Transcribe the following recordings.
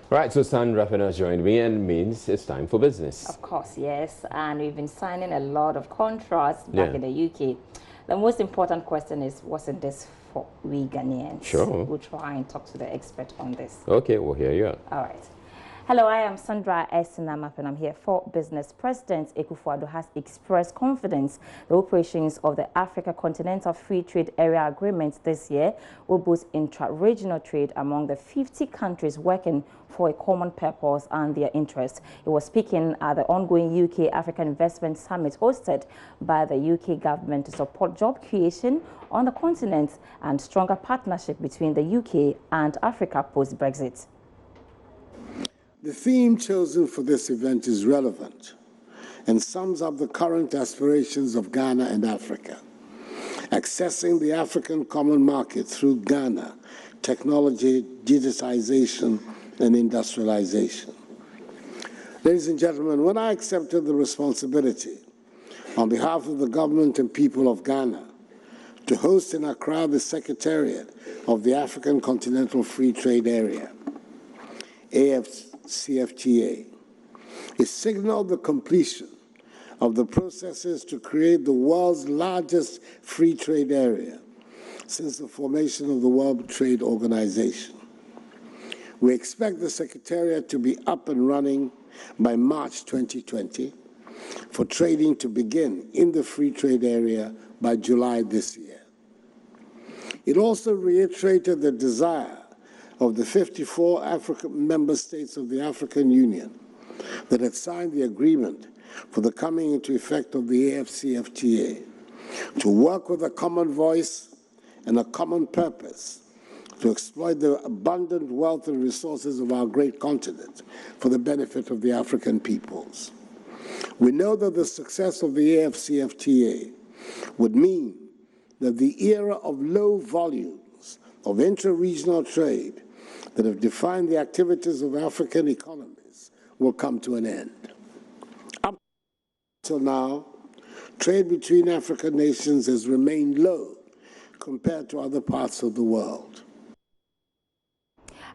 Right, so Sandra has joined me and means it's time for business. Of course, yes. And we've been signing a lot of contracts back Yeah. in the UK. The most important question is, what's in this for we Ghanaians? Sure. We'll try and talk to the expert on this. Okay, well, here you are. All right. Hello, I am Sandra Esinamap and I'm here for business. President Akufo-Addo has expressed confidence the operations of the Africa Continental Free Trade Area Agreement this year will boost intra-regional trade among the 50 countries working for a common purpose and their interests. He was speaking at the ongoing UK Africa Investment Summit hosted by the UK government to support job creation on the continent and stronger partnership between the UK and Africa post-Brexit. The theme chosen for this event is relevant and sums up the current aspirations of Ghana and Africa. Accessing the African common market through Ghana, technology, digitization, and industrialization. Ladies and gentlemen, when I accepted the responsibility on behalf of the government and people of Ghana to host in Accra the Secretariat of the African Continental Free Trade Area, AfCFTA, it signaled the completion of the processes to create the world's largest free trade area since the formation of the World Trade Organization. We expect the Secretariat to be up and running by March 2020 for trading to begin in the free trade area by July this year. It also reiterated the desire of the 54 African member states of the African Union that had signed the agreement for the coming into effect of the AfCFTA to work with a common voice and a common purpose to exploit the abundant wealth and resources of our great continent for the benefit of the African peoples. We know that the success of the AfCFTA would mean that the era of low volumes of intra-regional trade that have defined the activities of African economies will come to an end. Up till now, trade between African nations has remained low compared to other parts of the world.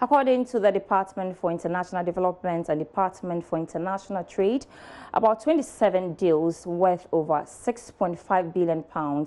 According to the Department for International Development and Department for International Trade, about 27 deals worth over £6.5 billion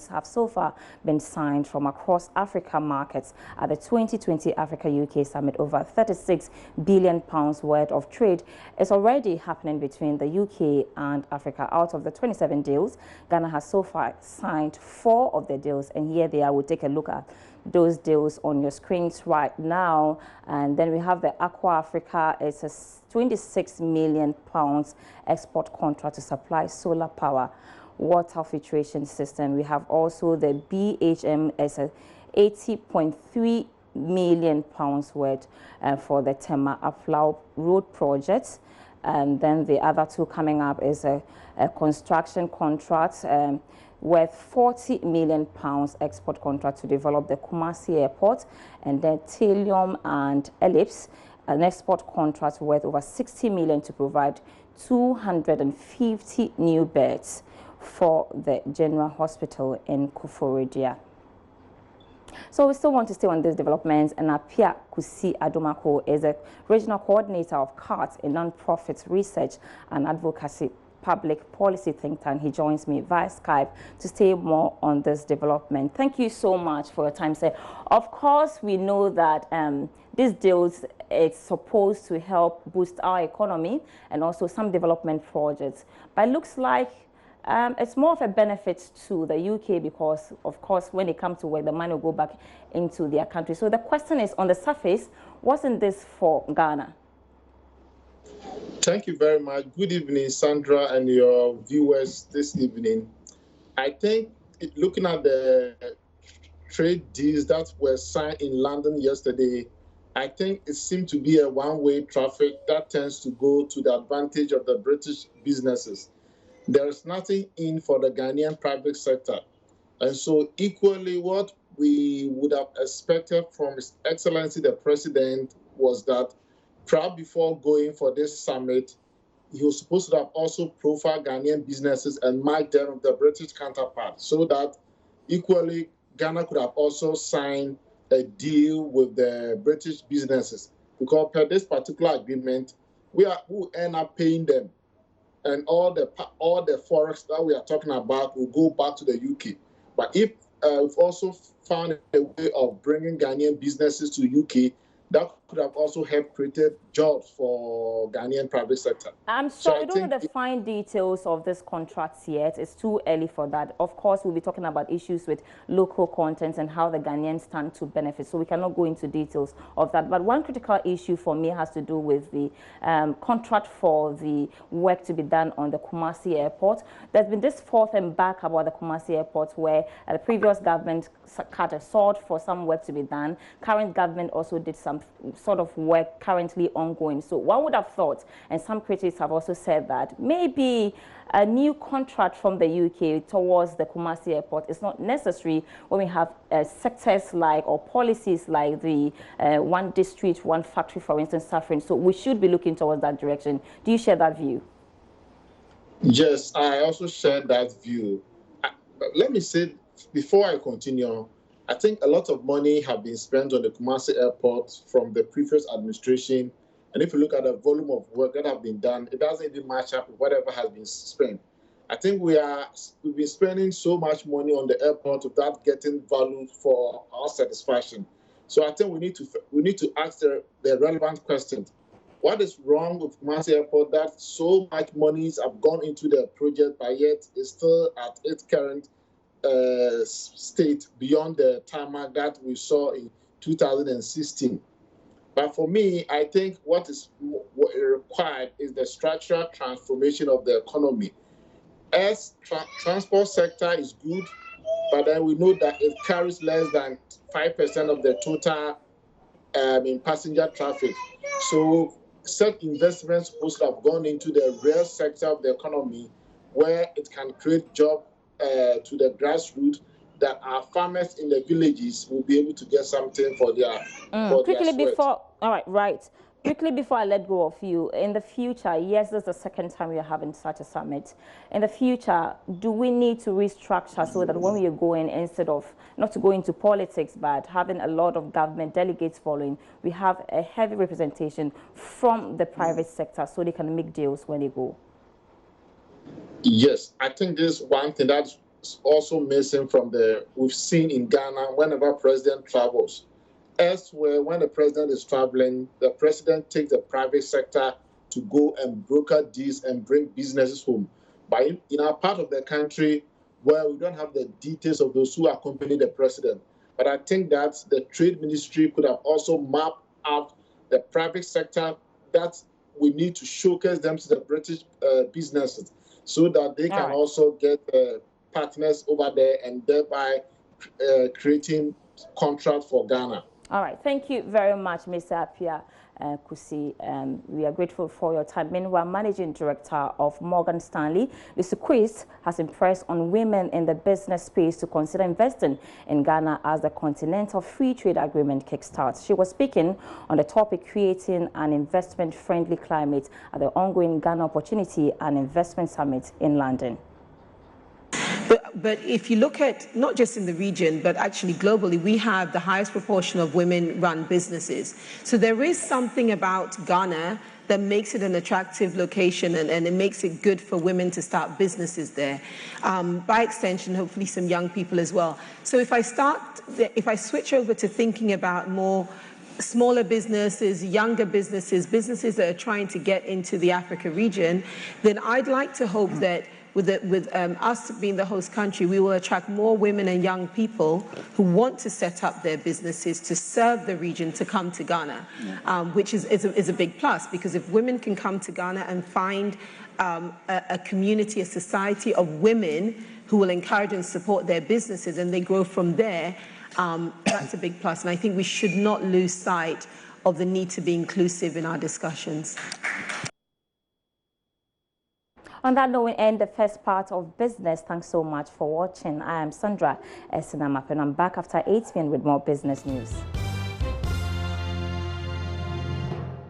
have so far been signed from across Africa markets at the 2020 Africa-UK Summit. Over £36 billion worth of trade is already happening between the UK and Africa. Out of the 27 deals, Ghana has so far signed 4 of the deals, and here they are. We'll take a look at those deals on your screens right now. And then we have the Aqua Africa. It's a £26 million export contract to supply solar power water filtration system. We have also the BHM as a £80.3 million worth for the Tema Aflau Road project. And then the other two coming up is a construction contract worth £40 million export contract to develop the Kumasi Airport, and then Telium and Ellipse, an export contract worth over £60 million to provide 250 new beds for the General Hospital in Koforidua. So we still want to stay on these developments, and Apia Kusi Adomako is a regional coordinator of CART, a non-profit research and advocacy public policy think tank. He joins me via Skype to stay more on this development. Thank you so much for your time, sir. Of course, we know that these deals, it's supposed to help boost our economy and also some development projects. But it looks like it's more of a benefit to the UK because, of course, when it comes to work, the money will go back into their country. So the question is, on the surface, wasn't this for Ghana? Thank you very much. Good evening, Sandra, and your viewers this evening. I think looking at the trade deals that were signed in London yesterday, I think it seemed to be a one-way traffic that tends to go to the advantage of the British businesses. There is nothing in for the Ghanaian private sector. And so equally what we would have expected from His Excellency the President was that perhaps before going for this summit, he was supposed to have also profiled Ghanaian businesses and matched them with the British counterpart so that equally Ghana could have also signed a deal with the British businesses. because per this particular agreement, we end up paying them, and all the forex that we are talking about will go back to the UK. But if we've also found a way of bringing Ghanaian businesses to UK, that could have also helped create jobs for Ghanaian private sector. I'm sorry, we don't know the fine details of this contract yet. It's too early for that. Of course, we'll be talking about issues with local content and how the Ghanaians stand to benefit. So we cannot go into details of that. But one critical issue for me has to do with the contract for the work to be done on the Kumasi Airport. There's been this forth and back about the Kumasi Airport where the previous government cut a sword for some work to be done. Current government also did some sort of work currently ongoing. So one would have thought, and some critics have also said that maybe a new contract from the UK towards the Kumasi Airport is not necessary when we have sectors like, or policies like the one district, one factory, for instance, suffering. So we should be looking towards that direction. Do you share that view? Yes, I also share that view. Let me say, before I continue, I think a lot of money have been spent on the Kumasi Airport from the previous administration. And if you look at the volume of work that have been done, it doesn't even match up with whatever has been spent. I think we've been spending so much money on the airport without getting value for our satisfaction. So I think we need to ask the relevant questions. What is wrong with Kumasi Airport that so much monies have gone into the project, but yet it's still at its current state beyond the tarmac that we saw in 2016. But for me, I think what is required is the structural transformation of the economy. As transport sector is good, but then we know that it carries less than 5% of the total in passenger traffic. So such investments supposed to have gone into the real sector of the economy where it can create jobs to the grassroots, that our farmers in the villages will be able to get something for their quickly before, all right. Quickly before I let go of you, in the future, yes, this is the second time we are having such a summit. In the future, do we need to restructure so that when we are going, instead of not to go into politics, but having a lot of government delegates following, we have a heavy representation from the private sector so they can make deals when they go? Yes, I think this is one thing that's also missing from we've seen in Ghana whenever president travels. Elsewhere, when the president is traveling, the president takes the private sector to go and broker deals and bring businesses home. But in our part of the country, where we don't have the details of those who accompany the president, but I think that the trade ministry could have also mapped out the private sector that we need to showcase them to the British businesses so that they can also get partners over there and thereby creating contracts for Ghana. All right. Thank you very much, Mr. Appiah Kusi. We are grateful for your time. Meanwhile, Managing Director of Morgan Stanley, Mr. Chris, has impressed on women in the business space to consider investing in Ghana as the Continental Free Trade Agreement kickstarts. She was speaking on the topic creating an investment-friendly climate at the ongoing Ghana Opportunity and Investment Summit in London. But if you look at, not just in the region, but actually globally, we have the highest proportion of women-run businesses. So there is something about Ghana that makes it an attractive location, and it makes it good for women to start businesses there. By extension, hopefully some young people as well. So if I switch over to thinking about more smaller businesses, younger businesses, businesses that are trying to get into the Africa region, then I'd like to hope that with us being the host country, we will attract more women and young people who want to set up their businesses to serve the region to come to Ghana, which is a big plus, because if women can come to Ghana and find a community, a society of women who will encourage and support their businesses and they grow from there, that's a big plus. And I think we should not lose sight of the need to be inclusive in our discussions. On that note, we end the first part of business. Thanks so much for watching. I am Sandra Esinamap, and I'm back after 8 p.m. with more business news.